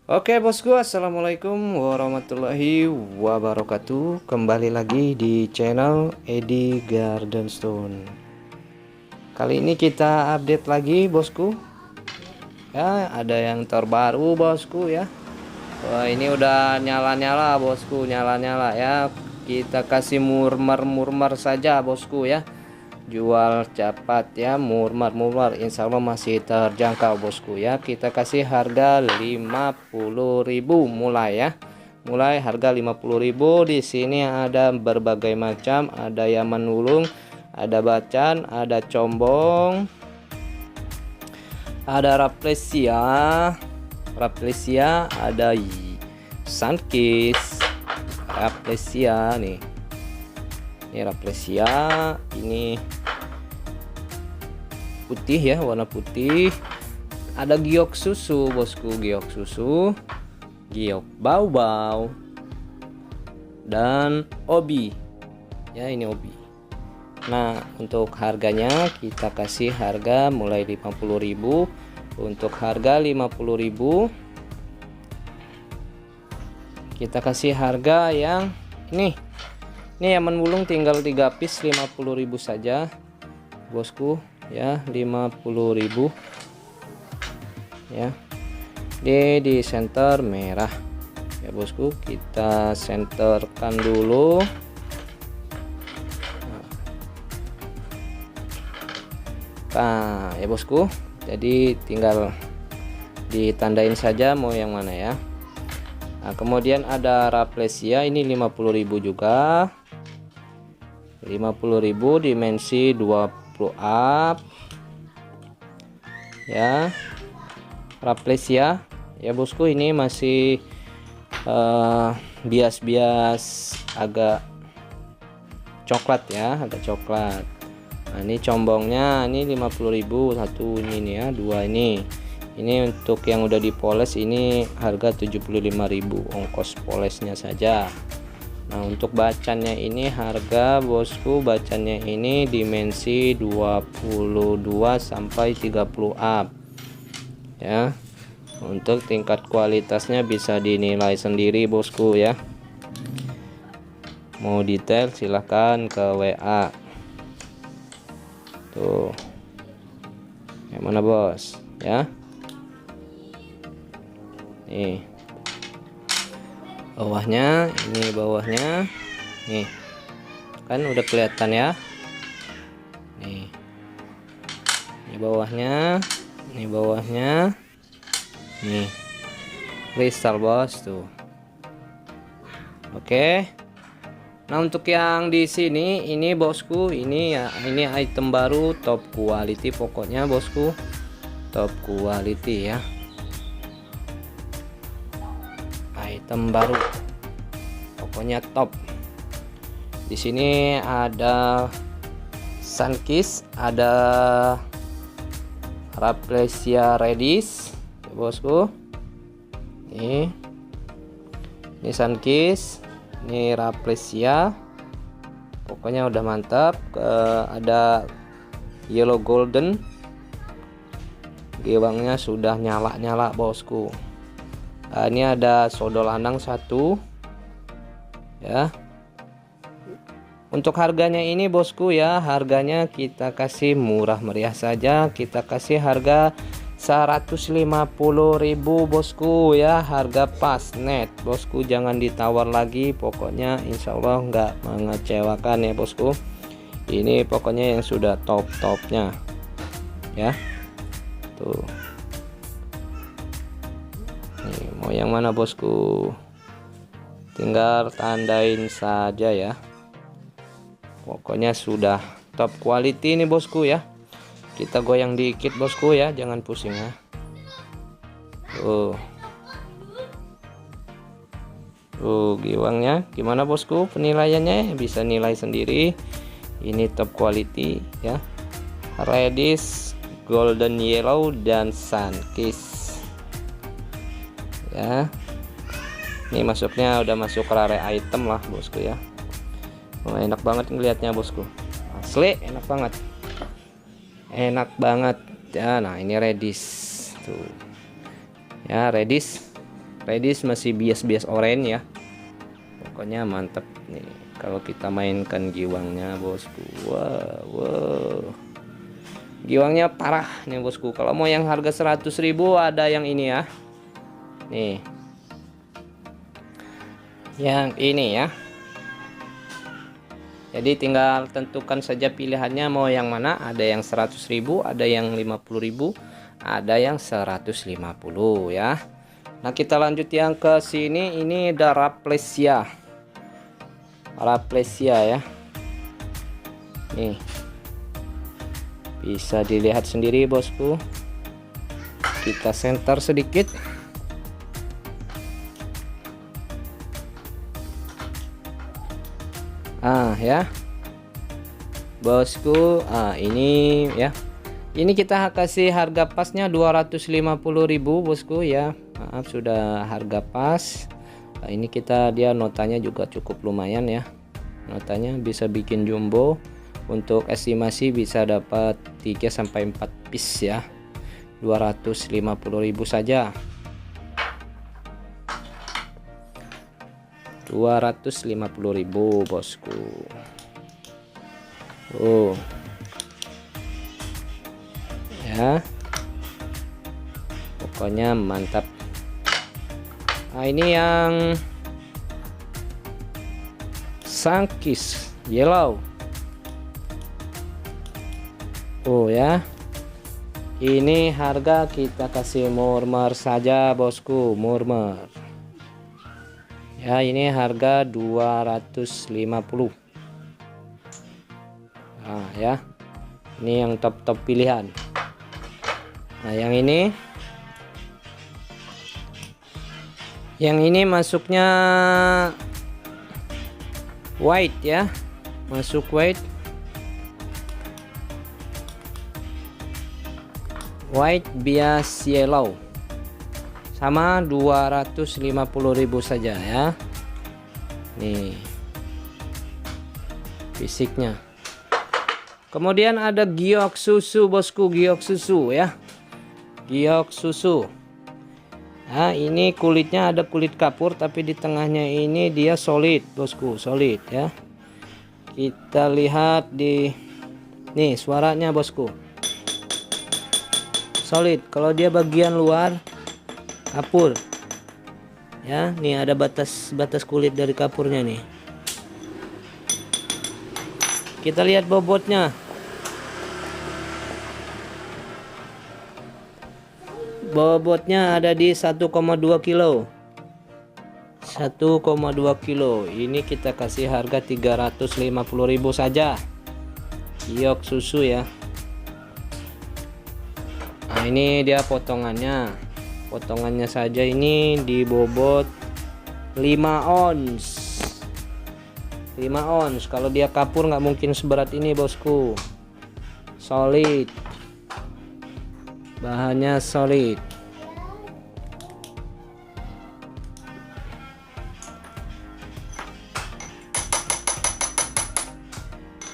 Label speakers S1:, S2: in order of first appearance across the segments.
S1: Oke bosku, assalamualaikum warahmatullahi wabarakatuh. Kembali lagi di channel Edi Gardenstone. Kali ini kita update lagi bosku. Ya, ada yang terbaru bosku ya. Wah, ini udah nyala-nyala bosku, nyala-nyala ya. Kita kasih murmer saja bosku ya. Jual cepat ya, murmur insya Allah masih terjangkau bosku ya. Kita kasih harga 50.000 mulai ya, mulai harga 50.000. Di sini ada berbagai macam, ada Yaman Wulung, ada Bacan, ada Combong, ada Raplesia, ada Sunkist, Raplesia nih. Ini Raplesia, ini putih ya, warna putih. Ada giok susu bosku, giok susu, giok bau-bau, dan obi ya, ini obi. Nah, untuk harganya kita kasih harga mulai 50.000. Untuk harga 50.000 kita kasih harga yang ini Yaman Wulung tinggal 3 piece 50.000 saja bosku ya, 50.000 ya. Di center merah ya bosku, kita senterkan dulu. Nah ya bosku, jadi tinggal ditandain saja mau yang mana ya. Nah, kemudian ada Raplesia, ini 50.000 juga, 50.000 dimensi 20 up ya. Raplesia ya bosku, ini masih bias-bias agak coklat ya, agak coklat. Nah, ini combongnya, ini 50.000 satu ini nih ya, dua ini untuk yang udah dipoles ini harga 75.000 ongkos polesnya saja. Nah, untuk bacannya ini harga bosku, bacannya ini dimensi 22 sampai 30 up ya. Untuk tingkat kualitasnya bisa dinilai sendiri bosku ya. Mau detail silahkan ke WA tuh. Yang mana bos ya? Nih bawahnya, ini bawahnya nih kan udah kelihatan ya. Nih ini bawahnya, ini bawahnya, nih kristal bos tuh. Oke. Nah, untuk yang di sini ini bosku, ini ya, ini item baru top quality pokoknya bosku, top quality ya. Item baru pokoknya top. Di sini ada Sunkist, ada Raplesia Redis ya bosku. Ini Sunkist, ini Raplesia, pokoknya udah mantap. Ada yellow golden, gewangnya sudah nyala-nyala bosku. Nah, ini ada sodol lanang satu ya. Untuk harganya ini bosku ya, harganya kita kasih murah meriah saja, kita kasih harga 150.000 bosku ya, harga pas net bosku, jangan ditawar lagi, pokoknya insya Allah nggak mengecewakan ya bosku. Ini pokoknya yang sudah top-topnya ya tuh. Nih, mau yang mana bosku, tinggal tandain saja ya, pokoknya sudah top quality ini bosku ya. Kita goyang dikit bosku ya, jangan pusing ya. Giwangnya gimana bosku, penilaiannya bisa nilai sendiri. Ini top quality ya, reddish, golden yellow, dan Sunkist ya. Ini masuknya udah masuk rare item lah bosku ya. Oh, enak banget ngelihatnya bosku, asli enak banget, enak banget ya. Nah, ini reddish tuh ya, reddish reddish masih bias-bias oranye ya. Pokoknya mantap nih kalau kita mainkan giwangnya bosku. Wow, giwangnya parah nih bosku. Kalau mau yang harga 100.000 ada yang ini ya, nih yang ini ya. Jadi tinggal tentukan saja pilihannya mau yang mana. Ada yang 100.000, ada yang 50.000, ada yang 150 ya. Nah kita lanjut yang ke sini. Ini ada Raplesia ya. Nih bisa dilihat sendiri bosku. Kita center sedikit. Ya bosku, ini ya, ini kita kasih harga pasnya 250.000 bosku ya. Maaf sudah harga pas. Ini dia notanya juga cukup lumayan ya, notanya bisa bikin jumbo. Untuk estimasi bisa dapat 3-4 piece ya, 250.000 saja. 250.000 bosku. Ya pokoknya mantap. Nah ini yang Sunkist yellow. Ya, ini harga kita kasih murmer saja bosku, murmer ya. Ini harga 250. Ya, ini yang top pilihan. Nah yang ini masuknya white ya, masuk white bias yellow, sama 250.000 saja ya. Nih fisiknya. Kemudian ada giok susu bosku, giok susu ya, giok susu. Nah ini kulitnya ada kulit kapur, tapi di tengahnya ini dia solid bosku, solid ya. Kita lihat di nih suaranya bosku, solid. Kalau dia bagian luar kapur ya, nih ada batas kulit dari kapurnya nih. Kita lihat bobotnya. Bobotnya ada di 1,2 kilo. 1,2 kilo. Ini kita kasih harga 350.000 saja. Giok susu ya. Nah ini dia potongannya. Potongannya saja ini di bobot 5 ons. 5 ons. Kalau dia kapur nggak mungkin seberat ini bosku. Solid. Bahannya solid.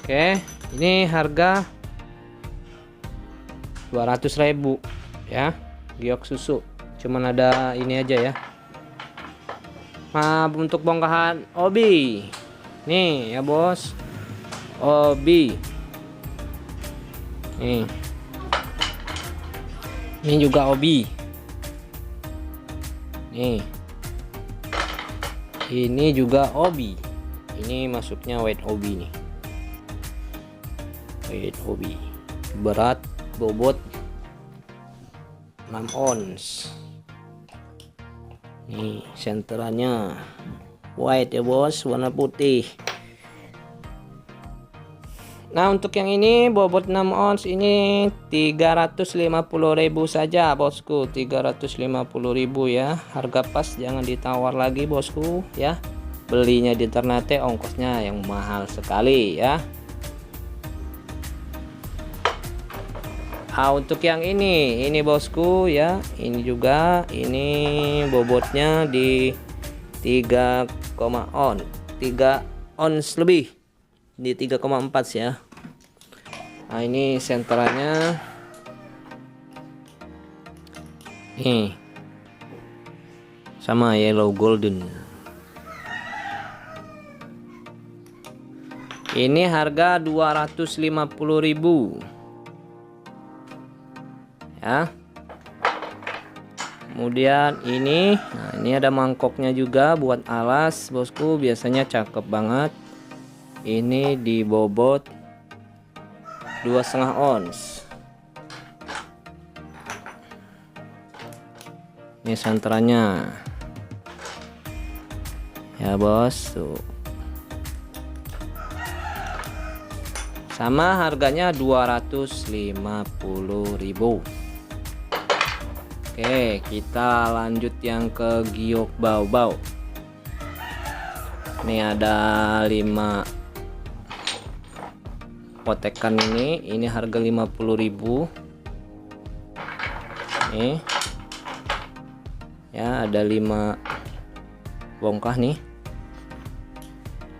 S1: Oke, ini harga 200.000 ya, giok susu. Cuman ada ini aja ya. Nah, untuk bongkahan obi. Nih ya, Bos. Obi. Nih. Ini juga obi. Nih. Ini juga obi. Ini masuknya white obi nih. White obi. Berat bobot 6 ons. Nih senterannya white ya bos, warna putih. Nah untuk yang ini bobot 6 ons ini 350.000 saja bosku, 350.000 ya. Harga pas, jangan ditawar lagi bosku ya. Belinya di Ternate ongkosnya yang mahal sekali ya. Nah untuk yang ini bosku ya, ini juga ini bobotnya di 3 ons lebih, di 3,4 ya. Nah ini senterannya nih sama yellow golden. Ini harga 250.000 ya. Kemudian ini, nah ini ada mangkoknya juga buat alas bosku, biasanya cakep banget. Ini di bobot 2,5 ons. Ini senterannya ya bos tuh. Sama harganya 250.000. Oke, kita lanjut yang ke giok bau-bau. Ini ada 5 potekan ini harga 50.000. Nih. Ya, ada 5 bongkah nih.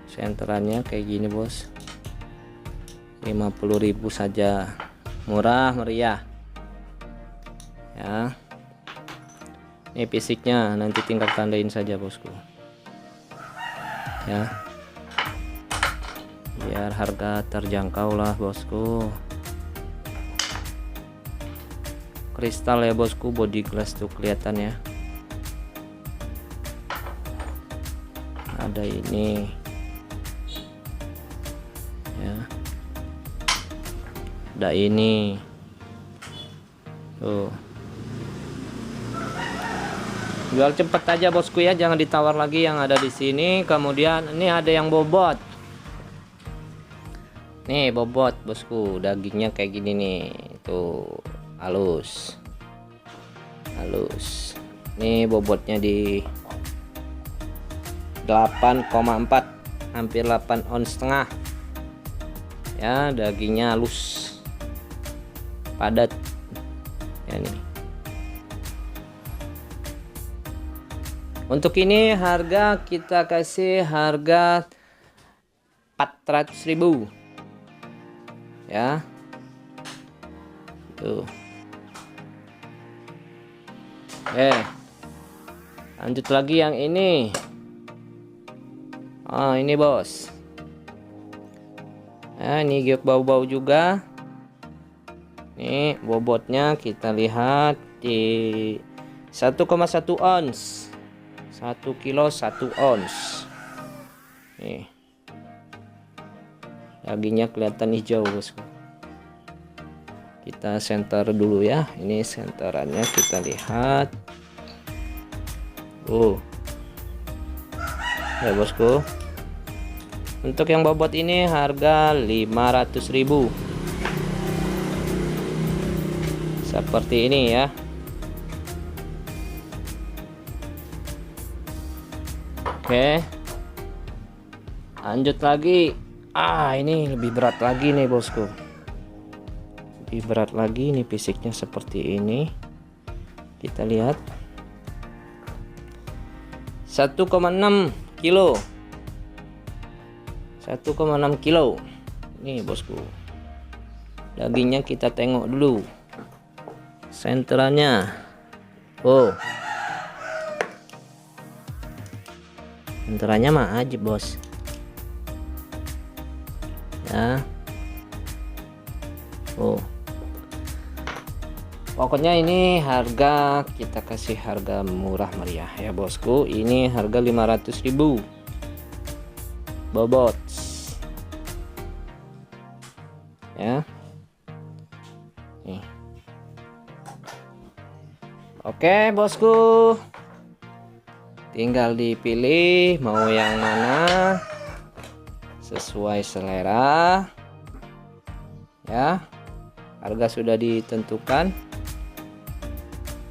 S1: Senterannya kayak gini, Bos. 50.000 saja. Murah meriah. Ya. Ini fisiknya nanti tinggal tandain saja bosku ya, biar harga terjangkau lah bosku. Kristal ya bosku, body glass tuh kelihatan ya. Ada ini ya, ada ini tuh. Jual cepet aja bosku ya, jangan ditawar lagi yang ada di sini. Kemudian ini ada yang bobot. Nih bobot bosku, dagingnya kayak gini nih. Tuh, halus. Halus. Nih bobotnya di 8,4, hampir 8 ons setengah. Ya, dagingnya halus. Padat. Ya nih. Untuk ini harga kita kasih harga 400.000 ya. Tuh. Lanjut lagi yang ini. Ini bos. Nah, ini giok bau-bau juga. Nih bobotnya kita lihat di 1,1 ons. 1 kilo 1 ons. Nih. Dagingnya kelihatan hijau bosku. Kita center dulu ya. Ini senterannya kita lihat. Ya bosku. Untuk yang bobot ini harga 500.000. Seperti ini ya. Oke, lanjut lagi. Ini lebih berat lagi nih bosku, lebih berat lagi. Nih fisiknya seperti ini. Kita lihat 1,6 kilo 1,6 kilo nih bosku. Dagingnya kita tengok dulu, senterannya. Senterannya mah aja bos ya. Pokoknya ini harga kita kasih harga murah meriah ya bosku. Ini harga 500.000 bobot ya. Nih. Oke bosku, tinggal dipilih mau yang mana sesuai selera ya. Harga sudah ditentukan.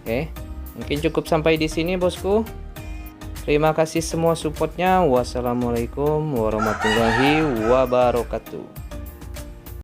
S1: Oke, mungkin cukup sampai di sini bosku. Terima kasih semua supportnya. Wassalamualaikum warahmatullahi wabarakatuh.